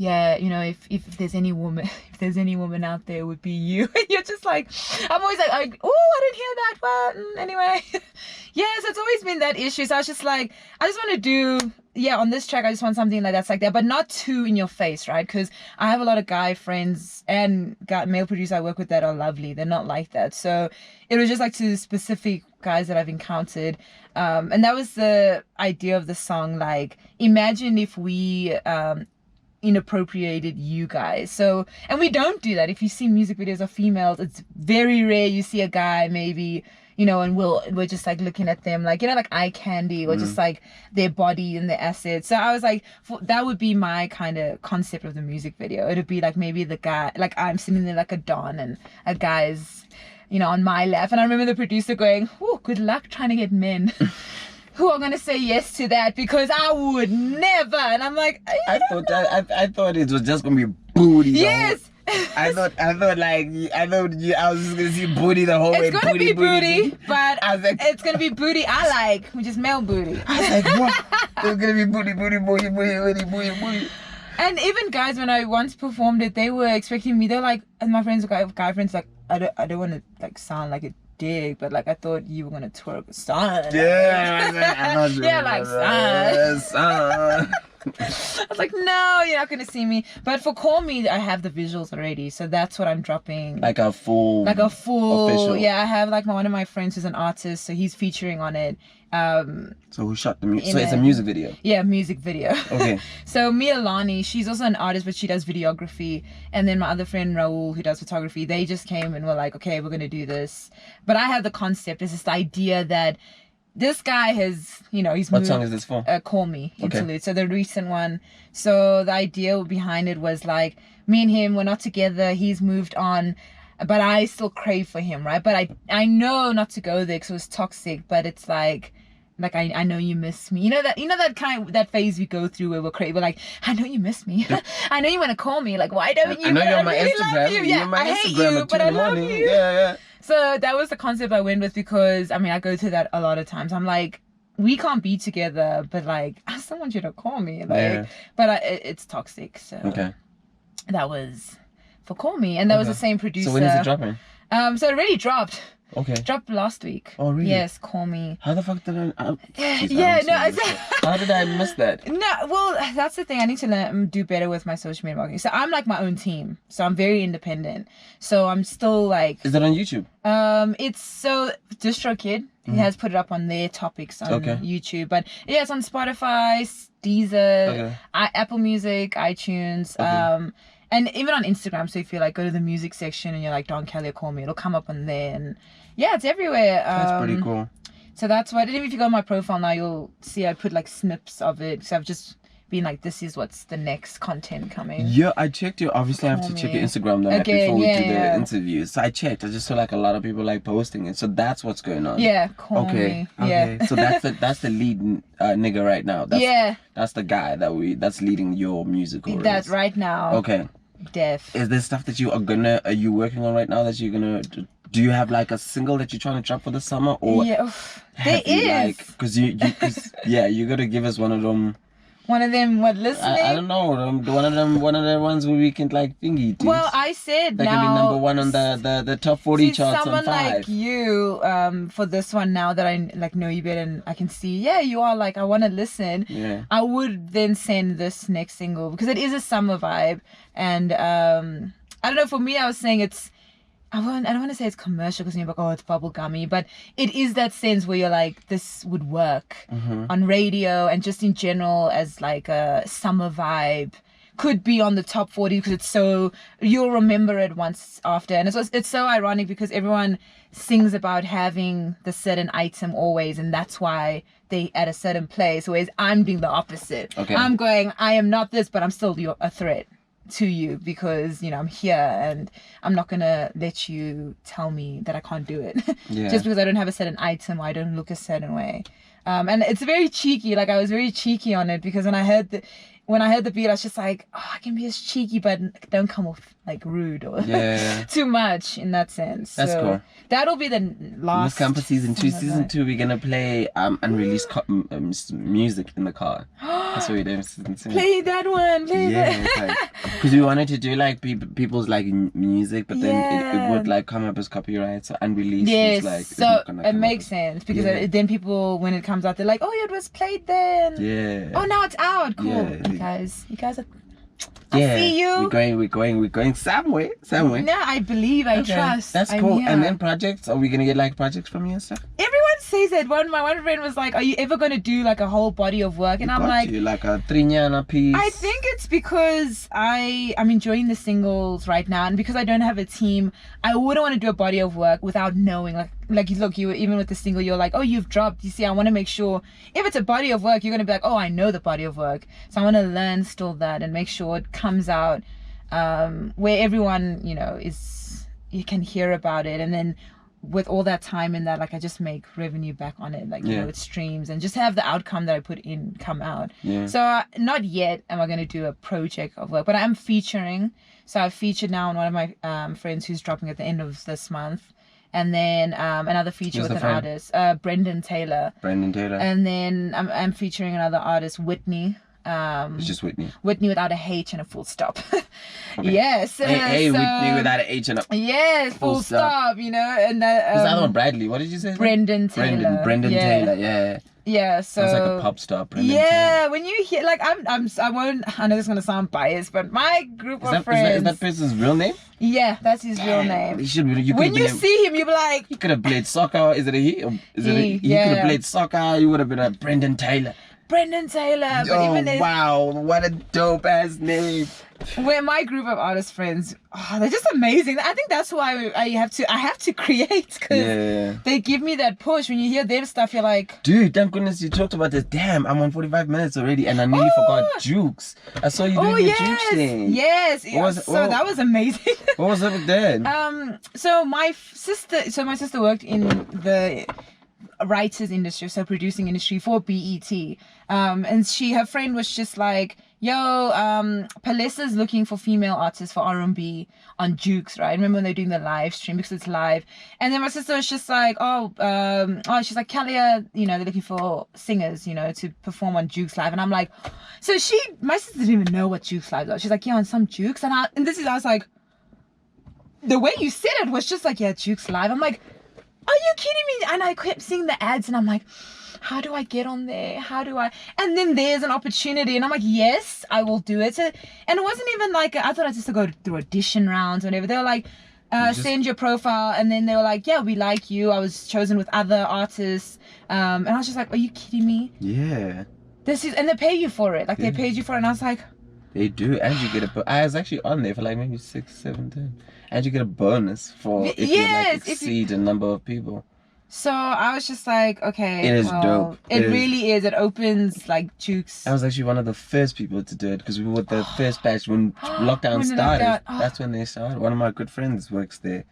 if there's any woman out there, it would be you. You're just like, I'm always like, oh, I didn't hear that, but anyway. So it's always been that issue. So I was just like, I just want to do, on this track, I just want something that's like that, but not too in your face, right? Because I have a lot of guy friends and male producers I work with that are lovely. They're not like that. So it was just like to specific guys that I've encountered. And that was the idea of the song. Like, imagine if we, inappropriated you guys. So, and we don't do that. If you see music videos of females, it's very rare you see a guy maybe, and we're just like looking at them like, like eye candy, or just like their body and their assets. So I was like, that would be my kind of concept of the music video. It'd be like maybe the guy, like I'm sitting there like a don, and a guy's, on my lap. And I remember the producer going, oh, good luck trying to get men who are gonna say yes to that, because I would never. And I'm like, I thought it was just gonna be booty. yes. I thought I was just gonna see booty the whole way. It's gonna be booty, but I was like, it's gonna be booty I like, which is male booty. I was like, what? It's gonna be booty. And even guys, when I once performed it, they were expecting me. They're like, and my friends, guy friends, like, I don't want to like sound like a dick, but like I thought you were gonna twerk a son. Yeah, I know. Yeah, like son. I was like, no, you're not gonna see me. But for Call Me, I have the visuals already, so that's what I'm dropping. Like a full official. Yeah, I have like one of my friends who's an artist, so he's featuring on it. So who shot the music? So it's a music video. Yeah, music video. Okay. So Mia Lani, she's also an artist, but she does videography. And then my other friend Raul, who does photography, they just came and were like, okay, we're gonna do this. But I have the concept. It's this idea that this guy has, he's moved. What song is this for? Call Me interlude. So the recent one. So the idea behind it was like, me and him, we're not together. He's moved on, but I still crave for him, right? But I know not to go there because it was toxic. But it's like I know you miss me. That phase we go through where we're like, I know you miss me. I know you want to call me. Like, why don't you? I know you're on my really Instagram. love you. Yeah, you're on my I Instagram hate you, at 2 but in I the love morning. you. Yeah. So that was the concept I went with because, I go through that a lot of times. I'm like, we can't be together, but like, I still want you to call me. Like, but it's toxic. So that was for Call Me. And that was the same producer. So when is it dropping? So it already dropped. Okay. Dropped last week. Oh, really? Yes, Call Me. How the fuck did I... How did I miss that? No, well, that's the thing. I need to do better with my social media marketing. So I'm like my own team. So I'm very independent. So I'm still like... Is that on YouTube? It's so DistroKid. He has put it up on their topics on YouTube. But yeah, it's on Spotify, Deezer, Apple Music, iTunes. And even on Instagram, so if you like go to the music section and you're like Don Calya Call Me, it'll come up on there, and yeah, it's everywhere. That's pretty cool. So that's why, even if you go on my profile now, you'll see I put like snips of it. So I've just been like, this is what's the next content coming. Yeah, I checked you. Obviously, I have to check your Instagram now before we do the interview. So I checked. I just saw like a lot of people like posting it. So that's what's going on. Yeah, Call Me. Okay. So that's the lead nigga right now. That's the guy that's leading your musical. That's right now. Okay. Def. Is there stuff that are you working on right now that you're gonna do? You have like a single that you're trying to drop for the summer, or there is because you gotta give us one of them. One of them, listening? I don't know. One of the ones where we can like thingy. Well, I said that can be number one on the top 40 charts on 5. Someone like you, for this one now that I like know you better and I can see, you are like, I want to listen. Yeah. I would then send this next single because it is a summer vibe, and I don't know. For me, I was saying it's. I don't want to say it's commercial because you're like, oh, it's bubblegummy, but it is that sense where you're like, this would work on radio and just in general as like a summer vibe. Could be on the top 40 because it's so, you'll remember it once after. And it's so ironic because everyone sings about having the certain item always, and that's why they at a certain place, whereas I'm doing the opposite. Okay. I'm going, I am not this, but I'm still a threat to you because I'm here and I'm not gonna let you tell me that I can't do it just because I don't have a certain item or I don't look a certain way, and it's very cheeky. Like I was very cheeky on it because when I heard the beat, I was just like, oh, I can be as cheeky, but don't come off like rude or too much in that sense. That's cool. That'll be the last. Camper season 2. Season 2, we're gonna play unreleased music in the car. That's what we're doing. Play that one. Play that. Because we wanted to do like people's like music, but then it would like come up as copyright, so unreleased. Yes, like, so it makes sense because then people, when it comes out, they're like, oh, it was played then. Yeah. Oh, now it's out. Cool. Yeah. You guys are. I Yeah, see you. we're going somewhere. No, I believe, I trust. That's cool. And then projects, are we gonna get like projects from you and stuff? Everyone says it. My one friend was like, are you ever gonna do like a whole body of work? And I'm like, like a Trinyana piece. I think it's because I'm enjoying the singles right now, and because I don't have a team, I wouldn't want to do a body of work without knowing like look, you even with the single, you're like, oh, you've dropped. You see, I want to make sure if it's a body of work, you're going to be like, oh, I know the body of work. So I want to learn still that and make sure it comes out where everyone, you can hear about it. And then with all that time in that, like I just make revenue back on it, like, with streams and just have the outcome that I put in come out. Yeah. So not yet am I going to do a project of work, but I am featuring. So I've featured now on one of my friends who's dropping at the end of this month. And then another feature with an artist, Brendan Taylor. And then I'm featuring another artist, Whitney. It's just Whitney. Whitney without a H and a full stop. Yes. Hey, Whitney without an H and a yes, full stop. And that. Is the other one Bradley? What did you say? Brendan Taylor. Brendan Taylor. Yeah. Yeah, so sounds like a pop star. Brendan yeah, Taylor. when you hear like I know this is gonna sound biased, but my group of friends. Is that person's real name? Yeah, that's his real name. When you see him, you'll be like, he could have played soccer. Is it a he? Or is it a, he could have played soccer. You would have been a Brendan Taylor. Brendan Taylor. But Oh even wow, what a dope ass name. Where my group of artist friends, they're just amazing. I think that's why I have to create, because they give me that push. When you hear their stuff, you're like, dude, thank goodness you talked about this. Damn, I'm on 45 minutes already, and I nearly forgot Jukes. I saw you doing your Jukes thing. Yes, that was amazing. What was up with that? So my sister worked in the writers industry, so producing industry for BET, and her friend was just like, yo, Palesa's looking for female artists for R&B on Jukes, right? Remember when they're doing the live stream, because it's live. And then my sister was just like, she's like, Calya, they're looking for singers, to perform on Jukes Live. And I'm like, my sister didn't even know what Jukes Live was. She's like, yeah, on some Jukes. I was like, the way you said it was just like, yeah, Jukes Live. I'm like, are you kidding me? And I kept seeing the ads and I'm like, how do I get on there? And then there's an opportunity and I'm like, yes, I will do it. And it wasn't even like, I thought I just to go through audition rounds or whatever. They were like, send your profile. And then they were like, yeah, we like you. I was chosen with other artists. And I was just like, are you kidding me? Yeah. And they pay you for it. Like they paid you for it. And I was like, they do. And you get I was actually on there for like maybe 6, 7, 10. And you get a bonus for if you exceed a number of people. So I was just like, okay. It is dope. It really is. It opens like Jukes. I was actually one of the first people to do it because we were the first batch when lockdown started. That's when they started. One of my good friends works there.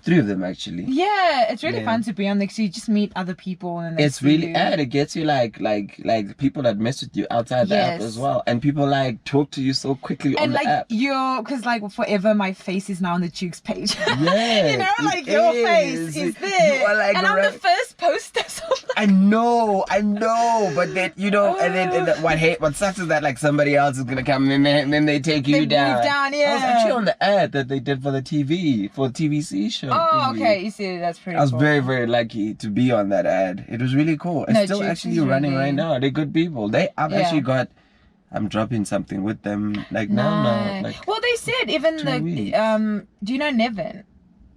3 of them actually. Yeah, it's really fun to be on there because you just meet other people and it's really and it gets you like people that mess with you outside the app as well, and people like talk to you so quickly on the app. Because like forever my face is now on the Jukes page. Yeah, like your face is there, like and I'm the first poster. So I know, but then and then what sucks is that like somebody else is gonna come and then they take you down. Move down, yeah. I was actually on the ad that they did for the TVC show. Oh, okay. You see, that's pretty cool. I was very, very lucky to be on that ad. It was really cool. It's still actually running right now. They're good people. I'm dropping something with them like now. Like, well, they said even do you know Nevin?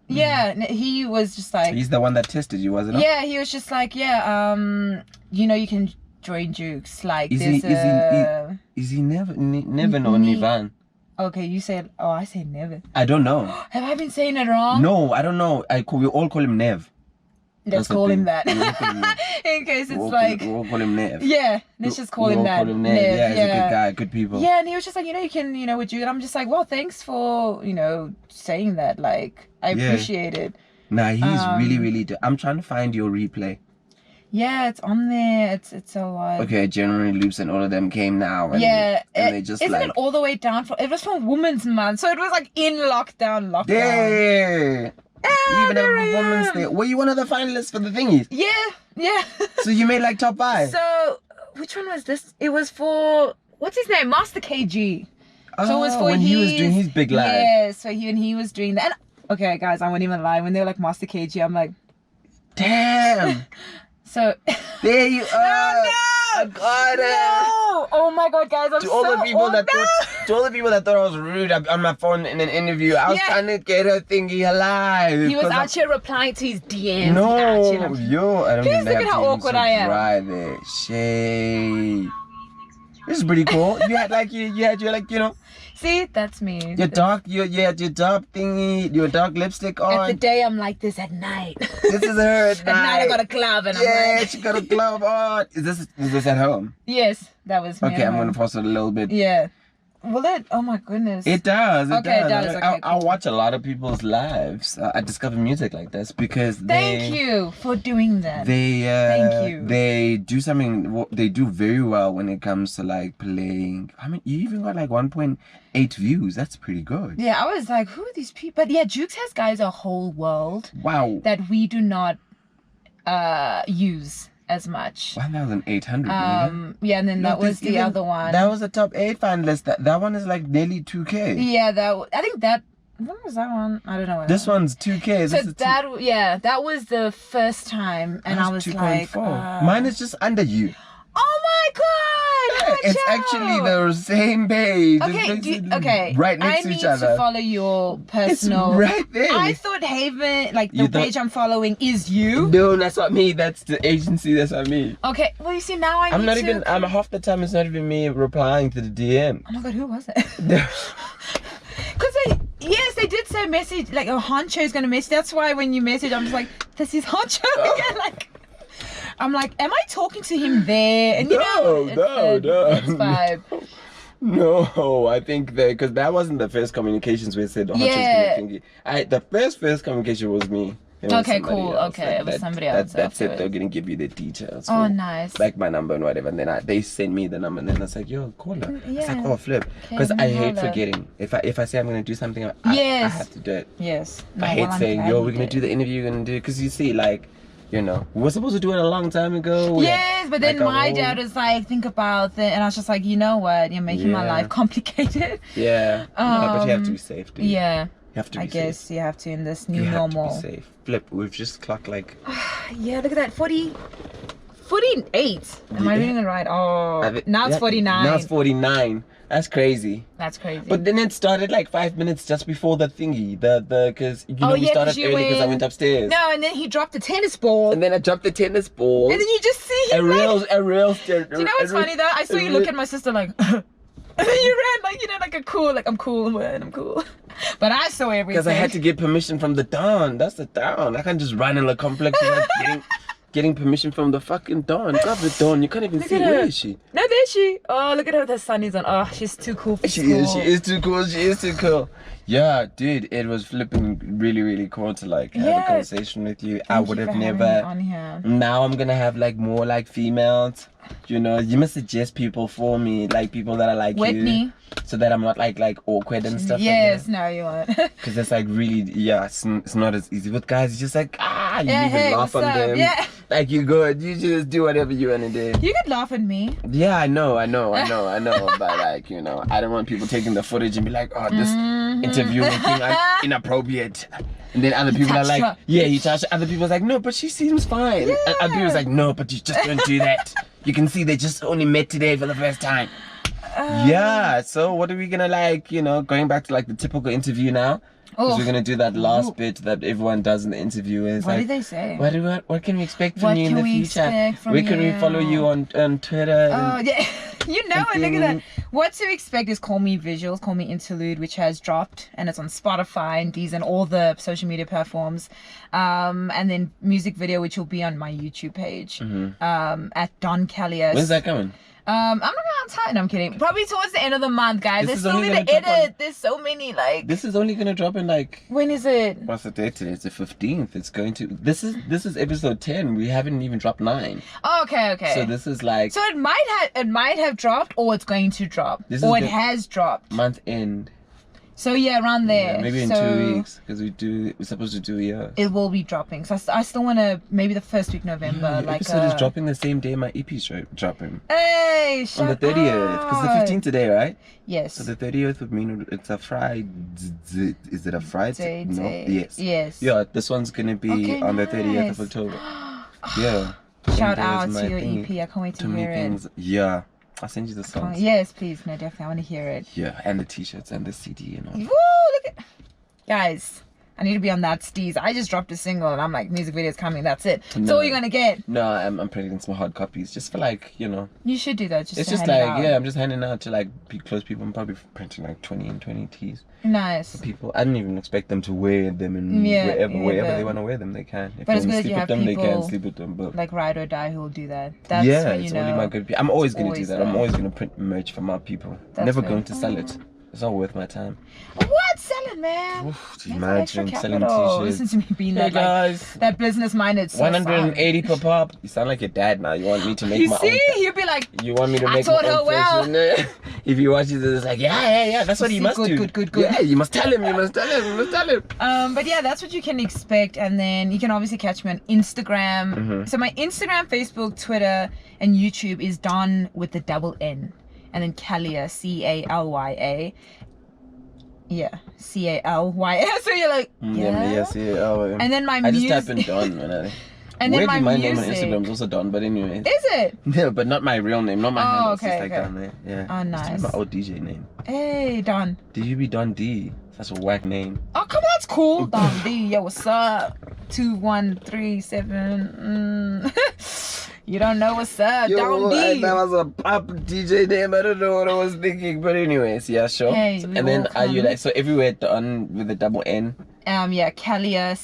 Yeah, he was just like... He's the one that tested you, wasn't he? Yeah, he was just like, you can join Jukes. Like, is he Nevin or Nivan? Okay, you said, I say Nev. I don't know. Have I been saying it wrong? No, I don't know. We all call him Nev. Let's call him that. In case we'll call him Nev. Yeah, let's just call him that. Call him Nev. Yeah, he's a good guy, good people. Yeah, and he was just like, you can, with you. And I'm just like, well, thanks for, saying that. Like, I appreciate it. Nah, he's really, really... I'm trying to find your replay. Yeah, it's on there. It's a lot. Okay, January Loops and all of them came now. And, and they just isn't it all the way down? It was from Women's Month, so it was like in lockdown. Yeah. Even a Women's Day. Were you one of the finalists for the thingies? Yeah. So you made like top 5. So which one was this? It was for what's his name, Master KG. So it was for when he was doing his big live. Yeah, so he was doing that. And, okay, guys, I won't even lie. When they were like Master KG, I'm like, damn. So there you are. Oh, no. I got it. No. Oh my god, guys! To all the people that thought I was rude on my phone in an interview, I was trying to get her thingy alive. He was out here replying to his DMs. No, I don't Please look at how awkward I am. Right there, Shay. This is pretty cool. You had your See, that's me. Your dark thingy, your dark lipstick on. At the day, I'm like this. At night, this is her at night. At night, I got a glove and I'm like... she got a glove on. Is this at home? Yes, that was me. Okay, I'm gonna pause it a little bit. Yeah. Will it? Oh my goodness. It does. It does. Okay, I watch a lot of people's lives. I discover music like this because Thank you for doing that. Thank you. They do something. They do very well when it comes to like playing. I mean, you even got like 1.8 views. That's pretty good. Yeah, I was like, who are these people? But yeah, Jukes has guys a whole world. Wow. That we do not use as much. 1,800. Yeah, and then that was the other one. That was a top 8 finalist. That one is like nearly 2K. Yeah, I think that What was that one? I don't know. This one's 2K. So that was the first time, and I was 2.4. like, Mine is just under you. oh my god! It's actually the same page. Okay. Right next to each other. I need to follow your personal. It's right there. I thought Haven, like the page I'm following, is you. No, that's not me. That's the agency. That's not me. Okay. Well, you see now I'm not even. I'm half the time. It's not even me replying to the DM. Oh my god, who was it? Because they did say message like Honxho is gonna message. That's why when you message, I'm just like, this is Honxho again. Like. I'm like, am I talking to him there? And no. It's vibe. No, I think because that wasn't the first communications we said. The first communication was me. Okay, cool. Okay, it was somebody else. That's it. They're gonna give you the details. Oh, nice. Like my number and whatever. And then they send me the number, and then I was like, yo, call her. It's like, oh, flip. Because I hate forgetting. If I say I'm gonna do something, I have to do it. Yes. I hate saying, yo, we're gonna do the interview. We're gonna do it because you see, like. You know, we were supposed to do it a long time ago. Yes, but then my dad was like, think about it. And I was just like, you know what? You're making my life complicated. Yeah. No, but you have to be safe, dude. Yeah. You have to be safe. I guess you have to in this new normal. You have to be safe. Flip, we've just clocked like... yeah, look at that. 48. Am I reading it right? Oh, now it's 49. Now it's 49. That's crazy. That's crazy. But then it started like 5 minutes just before the thingy. Because we started early because I went upstairs. No, and then he dropped the tennis ball. And then I dropped the tennis ball. And then you just see him Do you know what's funny though? I saw you look at my sister like, and then you ran like, like a cool, like I'm cool, man, I'm cool. But I saw everything. Because I had to get permission from the Don. That's the Don. I can't just run in the complex without getting permission from the fucking Don. God, the Don. You can't even see. Where is she? No, there's she. Oh, look at her with her sunnies on. Oh, she's too cool for school. She is too cool. She is too cool. Yeah, dude, it was flipping really, really cool to like have a conversation with you. I would have never. On here. Now I'm gonna have like more like females. You know, you must suggest people for me, like people that are like Whitney. you, so that I'm not like awkward and stuff. Yes, no, you won't. Because it's like really, it's not as easy with guys. It's just like you even laugh on them. Yeah. Like you good, you just do whatever you wanna do. You could laugh at me. Yeah, I know. But like, I don't want people taking the footage and be like, oh, this interview thing like inappropriate. And then other people are like, he touched. Other people are like, no, but she seems fine. Yeah. And other people are like, no, but you just don't do that. You can see they just only met today for the first time. Yeah, so what are we gonna like, going back to like the typical interview now? Because we're gonna do that last bit that everyone does in the interview. Is what like, did they say? What can we expect from you in the future? Where can we follow you on Twitter? Oh yeah, look at that. What to expect is Call Me Visuals, Call Me Interlude, which has dropped and it's on Spotify and these and all the social media platforms. And then music video, which will be on my YouTube page. At Don Calya. When's that coming? I'm not gonna tell. No, I'm kidding. Probably towards the end of the month, guys. There's still need to edit. There's so many like. This is only gonna drop in like. When is it? What's the date today? It's the 15th. It's going to. This is episode 10. We haven't even dropped 9. Oh, okay. So this is like. So it might have dropped, or it's going to drop, or it has dropped. Month end. So yeah, around there. Yeah, maybe in 2 weeks, because we're supposed to do a year. It will be dropping. So I still want to, maybe the first week November. Yeah, the episode is dropping the same day my EP's dropping. Hey, shut on the 30th, because the 15th today, right? Yes. So the 30th would mean it's a Friday. Is it a Friday? No. Yes. Yes. Yeah, this one's gonna be on the 30th of October. Yeah. Shout out to your EP. I can't wait to hear it. Yeah. I'll send you the songs. Yes, please. No, definitely. I want to hear it. Yeah, and the t-shirts and the CD and all. Woo! Look at... Guys, I need to be on that steez. I just dropped a single and I'm like, music video's coming. That's it. That's all you're going to get. No, I'm printing some hard copies just for like, You should do that. It's just like, I'm just handing out to like close people. I'm probably printing like 20 and 20 tees. Nice. For people. I don't even expect them to wear them and wherever they want to wear them, they can. If but they want to sleep with them, they can sleep with them. But like ride or die who will do that. That's it's only my good people. I'm always going to do that. I'm always going to print merch for my people. I'm never going to sell it. It's not worth my time. What? Selling, man? Oof, imagine selling t-shirts. Listen to me being that business-minded. 180 per pop. You sound like your dad now. You want me to make my own. You see? He'll be like, you want me to make my own fashion? If you watch it, it's like, yeah. That's what he must do. Good. Yeah, you must tell him. But yeah, that's what you can expect. And then you can obviously catch me on Instagram. So my Instagram, Facebook, Twitter, and YouTube is Don with the double N. And then Calya, Calya. Yeah, Calya. So you're like, yeah. Yes, yeah. Oh, And then my I just music. type in Don when I. And then Weirdly, my name on music. Instagram is also Don, but anyway. Is it? No, but not my real name, not my handle. It's okay, just like okay. down there. Yeah. Oh, nice. It's just my old DJ name. Hey, Don. Do you be Don D? That's a whack name. Oh, come on, that's cool. Don D. Yo, what's up? 2137. You don't know what's up. Don D. That was a pop DJ name. I don't know what I was thinking, but anyways, yeah, sure. Hey, and then are you like so everywhere Don with a double N? Yeah, Calya,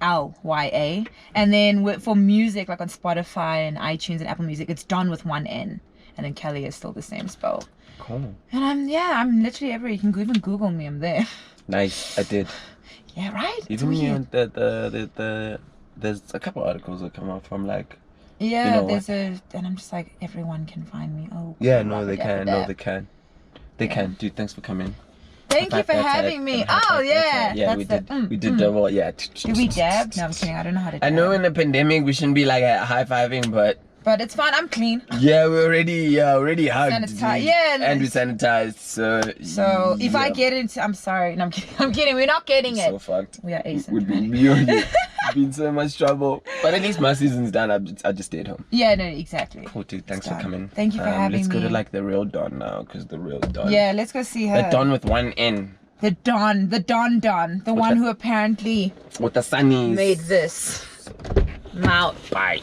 Calya, and then for music, like on Spotify and iTunes and Apple Music, it's Don with one N, and then Calya is still the same spell. Cool. And I'm literally everywhere. You can even Google me. I'm there. Nice, I did. Yeah, right. Even me on there's a couple articles that come out from like. Yeah, you know, and I'm just like, everyone can find me. Oh. Yeah, no, they can. No, they can. They can. Dude, thanks for coming. Thank you for having me. Oh, yeah. Yeah, we did double. Yeah. Did we dab? No, I'm kidding. I don't know how to dab. I know in the pandemic we shouldn't be like high-fiving, but it's fine. I'm clean. yeah, we already hugged. Sanitized. Yeah. And we sanitized. So if I get it, I'm sorry. No, I'm kidding. I'm kidding. We're not getting it. So fucked. We are Would be asymptomatic. be in so much trouble. But at least my season's done. I just stayed home. Yeah, no, exactly. Cool, dude. Thanks for coming. Thank you for having me. Let's go to like the real Don now, because the real Don. Yeah, let's go see her. The Don with one N. The Don, the one who apparently with the sunnies made this mouth. Bye.